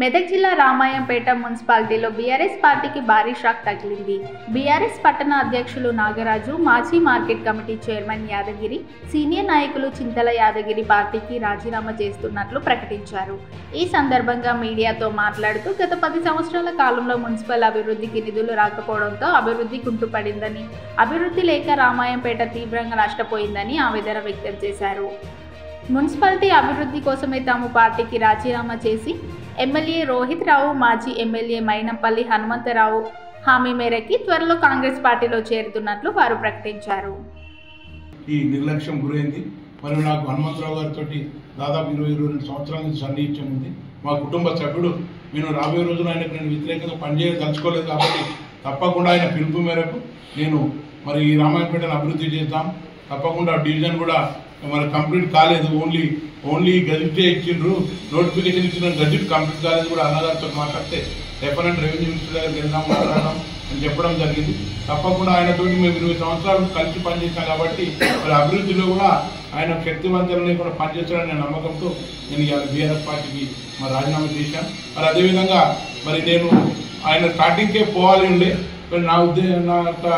మెదక్ జిల్లా రామాయంపేట మున్సిపాలిటీలో బీఆర్ఎస్ పార్టీకి భారీ షాక్ తగిలింది. బీఆర్ఎస్ పట్టణ అధ్యక్షులు నాగరాజు, మాజీ market committee chairman Yadagiri, senior నాయకులు చింతల యాదగిరి పార్టీకి రాజీనామా చేస్తున్నట్లు ప్రకటించారు. ఈ సందర్భంగా మీడియాతో మాట్లాడుతూ గత 10 సంవత్సరాల కాలంలో మున్సిపల్ అభివృద్ధికి నిధులు రాకపోవడంతో అభివృద్ధి కుంటుపడిందని, అభివృద్ధి లేక రామాయంపేట తీవ్రంగా నష్టపోయిందని ఆవేదన వ్యక్తం చేశారు. మున్సిపాలిటీ అభివృద్ధి కోసమే తాము పార్టీకి రాజీనామా చేసి ఎమ్మెల్యే రోహిత్ రావు, మాజీ ఎమ్మెల్యే మైనంపల్లి హనుమంతరావు హామీ మేరకి త్వరలో కాంగ్రెస్ పార్టీలో చేరుతున్నట్లు వారు ప్రకటించారు. ఈ నిర్లక్ష్యం గురైంది. మరియు నాకు హనుమంతరావు గారితో దాదాపు 22 సంవత్సరాల నుంచి సన్నిహిత్యం ఉంది. మా కుటుంబ సభ్యుడు. నేను రాబోయే రోజులు ఆయనకు నేను వ్యతిరేకంగా పనిచేయదలుచుకోలేదు కాబట్టి తప్పకుండా ఆయన పిలుపు మేరకు నేను మరి ఈ రామాయంపేటను అభివృద్ధి చేద్దాం. తప్పకుండా డివిజన్ కూడా మరి కంప్లీట్ కాలేదు. ఓన్లీ గజెట్ ఇచ్చిండ్రు, నోటిఫికేషన్ ఇచ్చిన గజెట్ కంప్లీట్ కాలేదు కూడా అన్నగారితో మాట్లాడితే డెఫినెట్ రెవెన్యూ మినిస్టర్ దగ్గరికి వెళ్దాం మాట్లాడడం అని చెప్పడం జరిగింది. తప్పకుండా ఆయనతో మేము 20 సంవత్సరాలు కలిసి పనిచేశాం కాబట్టి మరి అభివృద్ధిలో కూడా ఆయన శక్తివంతులని కూడా పనిచేస్తాడనే నమ్మకంతో నేను ఇవాళ బీఆర్ఎస్ పార్టీకి మరి రాజీనామా చేశాను. మరి అదేవిధంగా మరి నేను ఆయన స్టార్టింగ్కే పోవాలి ఉండే. మరి నా యొక్క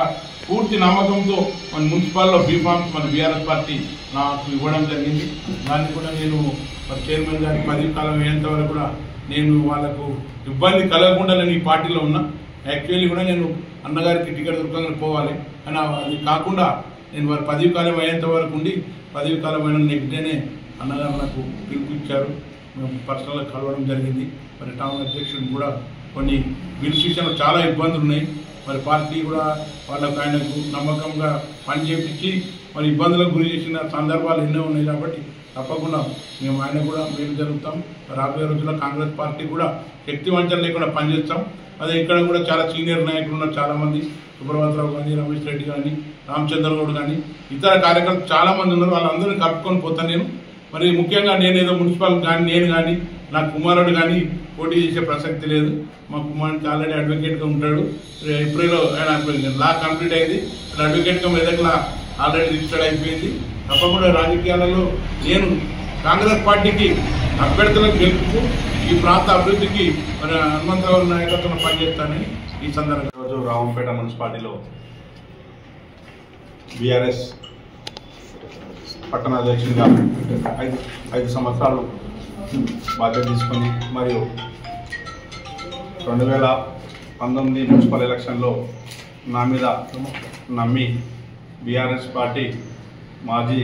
పూర్తి నమ్మకంతో మన మున్సిపాల్లో బీఫామ్స్ మన బీఆర్ఎస్ పార్టీ నాకు ఇవ్వడం జరిగింది. దాన్ని కూడా నేను మరి చైర్మన్ గారికి 10 కాలం అయ్యేంత వరకు కూడా నేను వాళ్ళకు ఇబ్బంది కలగకుండా నేను ఈ పార్టీలో ఉన్నా. యాక్చువల్లీ కూడా నేను అన్నగారికి టికెట్ దొరకగానే పోవాలి అని అది కాకుండా నేను వారి 10 కాలం అయ్యేంత వరకు ఉండి 10 కాలం అయిన నెక్స్ట్ డేనే అన్నగారు నాకు పిలుపుచ్చారు. మేము పర్సనల్గా కలవడం జరిగింది. మరి టౌన్ అధ్యక్షుడు కూడా కొన్ని బిల్స్ విషయంలో చాలా ఇబ్బందులు ఉన్నాయి. మరి పార్టీ కూడా వాళ్ళకు ఆయనకు నమ్మకంగా పనిచేపించి మరి ఇబ్బందులకు గురి చేసిన సందర్భాలు ఎన్నో ఉన్నాయి కాబట్టి తప్పకుండా మేము ఆయన కూడా మేలు జరుగుతాం. రాబోయే రోజుల్లో కాంగ్రెస్ పార్టీ కూడా శక్తివంచన లేకుండా పనిచేస్తాం. అదే ఇక్కడ కూడా చాలా సీనియర్ నాయకులు ఉన్నారు, చాలామంది సుబ్రహ్మణ్యరావు కానీ, రమేష్ రెడ్డి కానీ, రామచంద్రగౌడ్ కానీ, ఇతర కార్యకర్తలు చాలామంది ఉన్నారు. వాళ్ళందరినీ కలుపుకొని పోతాను నేను. మరి ముఖ్యంగా నేనేదో మున్సిపల్ కానీ నేను కానీ నా కుమారుడు కానీ పోటీ చేసే ప్రసక్తి లేదు. మా కుమారుడికి ఆల్రెడీ అడ్వకేట్గా ఉంటాడు. ఏప్రిల్లో ఆయన లా కంప్లీట్ అయింది. అడ్వకేట్గా మెదక్లా ఆల్రెడీ రిజిస్టర్డ్ అయిపోయింది. తప్పకుండా రాజకీయాలలో నేను కాంగ్రెస్ పార్టీకి అభ్యర్థులకు గెలుపుతూ ఈ ప్రాంత అభివృద్ధికి మరి హనుమంతరావు నాయకత్వంలో పనిచేస్తానని ఈ సందర్భంగా రోజు రామాయంపేట మున్సిపాలిటీలో బీఆర్ఎస్ పట్టణ అధ్యక్షుడిగా 5 సంవత్సరాలు బాధ్యత తీసుకొని మరియు 2019 మున్సిపల్ ఎలక్షన్లో నా మీద నమ్మి బీఆర్ఎస్ పార్టీ మాజీ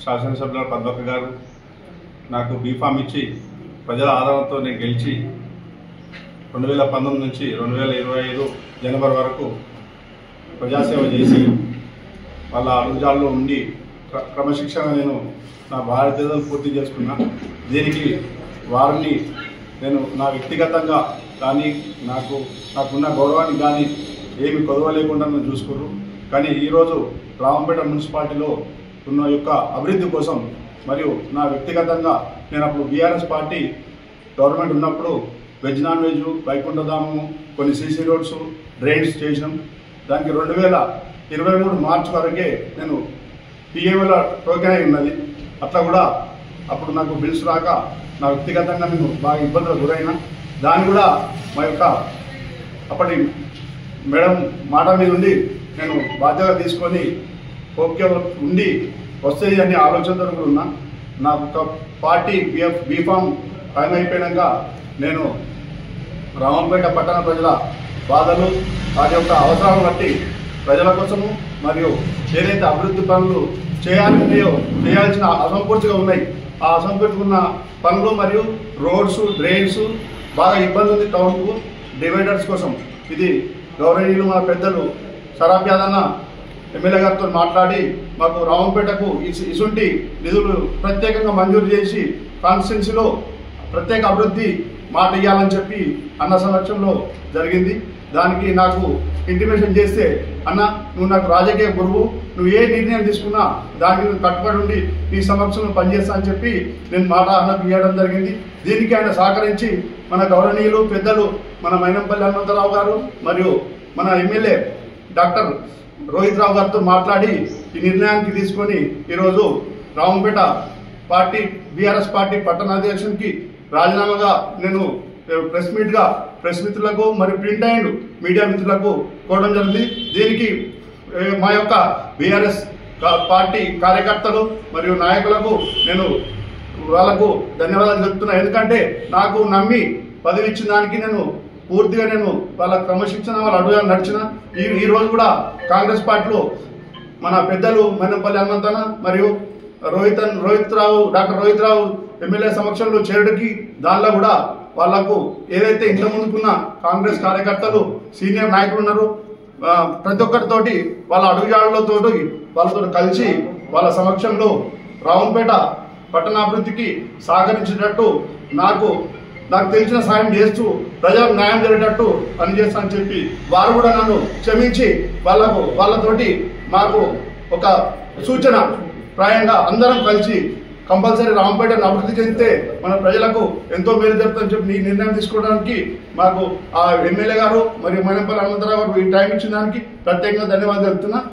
శాసనసభ్యుల పద్మక్క గారు నాకు బీఫామ్ ఇచ్చి ప్రజల ఆదరణతో నేను గెలిచి 2019 నుంచి 2025 జనవరి వరకు ప్రజాసేవ చేసి వాళ్ళ అడుగుజాల్లో ఉండి క్రమశిక్షణ నేను నా బాధ్యతలు పూర్తి చేసుకున్నా. దీనికి వారిని నేను నా వ్యక్తిగతంగా కానీ నాకున్న గౌరవానికి కానీ ఏమి కొదవ లేకుండా నేను చూసుకున్నారు. కానీ ఈరోజు రామాయంపేట మున్సిపాలిటీలో ఉన్న యొక్క అభివృద్ధి కోసం మరియు నా వ్యక్తిగతంగా నేను అప్పుడు బీఆర్ఎస్ పార్టీ గవర్నమెంట్ ఉన్నప్పుడు వెజ్ నాన్ వెజ్, వైకుంఠధామము, కొన్ని సీసీ రోడ్స్, డ్రైన్స్ చేసినాం. దానికి 2023 మార్చి వరకే నేను పిఏఓల టోకెన్ అయి ఉన్నది. అట్లా కూడా అప్పుడు నాకు బిల్స్ రాక నా వ్యక్తిగతంగా నేను బాగా ఇబ్బందులకు గురైనా. దాన్ని కూడా మా యొక్క అప్పటి మేడం మాట మీద ఉండి నేను బాధ్యత తీసుకొని ఓకే ఉండి వస్తుంది అనే ఆలోచనతో కూడా ఉన్నా. నా యొక్క పార్టీ బీఫామ్ టైం అయిపోయాక నేను రామాయంపేట పట్టణ ప్రజల బాధలు, వారి యొక్క అవసరాలను బట్టి ప్రజల కోసము మరియు ఏదైతే అభివృద్ధి పనులు చేయాల్సిన అసంపూర్తిగా ఉన్నాయి, ఆ అసంపూర్తిగా ఉన్న పనులు మరియు రోడ్స్, డ్రైన్స్ బాగా ఇబ్బంది ఉంది టౌన్కు. డివైడర్స్ కోసం ఇది గౌరవనీయులు మన పెద్దలు సరాఫ్ యాదన్న ఎమ్మెల్యే గారితో మాట్లాడి మాకు రామాయంపేటకు ఇసుంటి నిధులు ప్రత్యేకంగా మంజూరు చేసి కాన్స్టిట్యున్సీలో ప్రత్యేక అభివృద్ధి మాట ఇవ్వాలని చెప్పి అన్న సమక్షంలో జరిగింది. దానికి నాకు ఇంటిమేషన్ చేస్తే, అన్న నువ్వు నాకు రాజకీయ గురువు, నువ్వు ఏ నిర్ణయం తీసుకున్నా దానికి నువ్వు కట్టుబడి ఉండి నీ సమక్షంలో పనిచేస్తా అని చెప్పి నేను మాట అన్నకు ఇవ్వడం జరిగింది. దీనికి ఆయన సహకరించి మన గౌరవనీయులు పెద్దలు మన మైనంపల్లి హనుమంతరావు గారు మరియు మన ఎమ్మెల్యే డాక్టర్ రోహిత్ రావు గారితో మాట్లాడి ఈ నిర్ణయానికి తీసుకొని ఈరోజు రామాయంపేట పార్టీ బీఆర్ఎస్ పార్టీ పట్టణ అధ్యక్షునికి రాజీనామాగా నేను ప్రెస్ మిత్రులకు మరియు ప్రింట్ అండ్ మీడియా మిత్రులకు కోరడం జరిగింది. దీనికి మా యొక్క బీఆర్ఎస్ పార్టీ కార్యకర్తలు మరియు నాయకులకు నేను వాళ్ళకు ధన్యవాదాలు చెప్తున్నా. ఎందుకంటే నాకు నమ్మి పదవి ఇచ్చిన దానికి నేను పూర్తిగా వాళ్ళ క్రమశిక్షణ వాళ్ళ అడుగుగా నడిచిన. ఈ రోజు కూడా కాంగ్రెస్ పార్టీలో మన పెద్దలు మైనంపల్లి హనుమంతన్న మరియు డాక్టర్ రోహిత్ రావు ఎమ్మెల్యే సమక్షంలో చేరడానికి దానిలో కూడా వాళ్లకు ఏదైతే ఇంత ముందుకున్న కాంగ్రెస్ కార్యకర్తలు సీనియర్ నాయకులు ఉన్నారో ప్రతి ఒక్కరితోటి వాళ్ళ అడుగుజాడలతో వాళ్ళతో కలిసి వాళ్ళ సమక్షంలో రావుపేట పట్టణాభివృద్ధికి సహకరించేటట్టు నాకు తెలిసిన సాయం చేస్తూ ప్రజలకు న్యాయం జరిగేటట్టు పనిచేస్తానని చెప్పి వారు కూడా నన్ను క్షమించి వాళ్ళతోటి మాకు ఒక సూచన ప్రాయంగా అందరం కలిసి కంపల్సరీ రాంపేటను అభివృద్ధి చెందితే మన ప్రజలకు ఎంతో మేలు జరుగుతుందని చెప్పి ఈ నిర్ణయం తీసుకోవడానికి మాకు ఆ ఎమ్మెల్యే గారు మరియు మైనంపల్లి హనుమంతరావు గారు ఈ టైం ఇచ్చిన దానికి ప్రత్యేకంగా ధన్యవాదాలు చెప్తున్నా.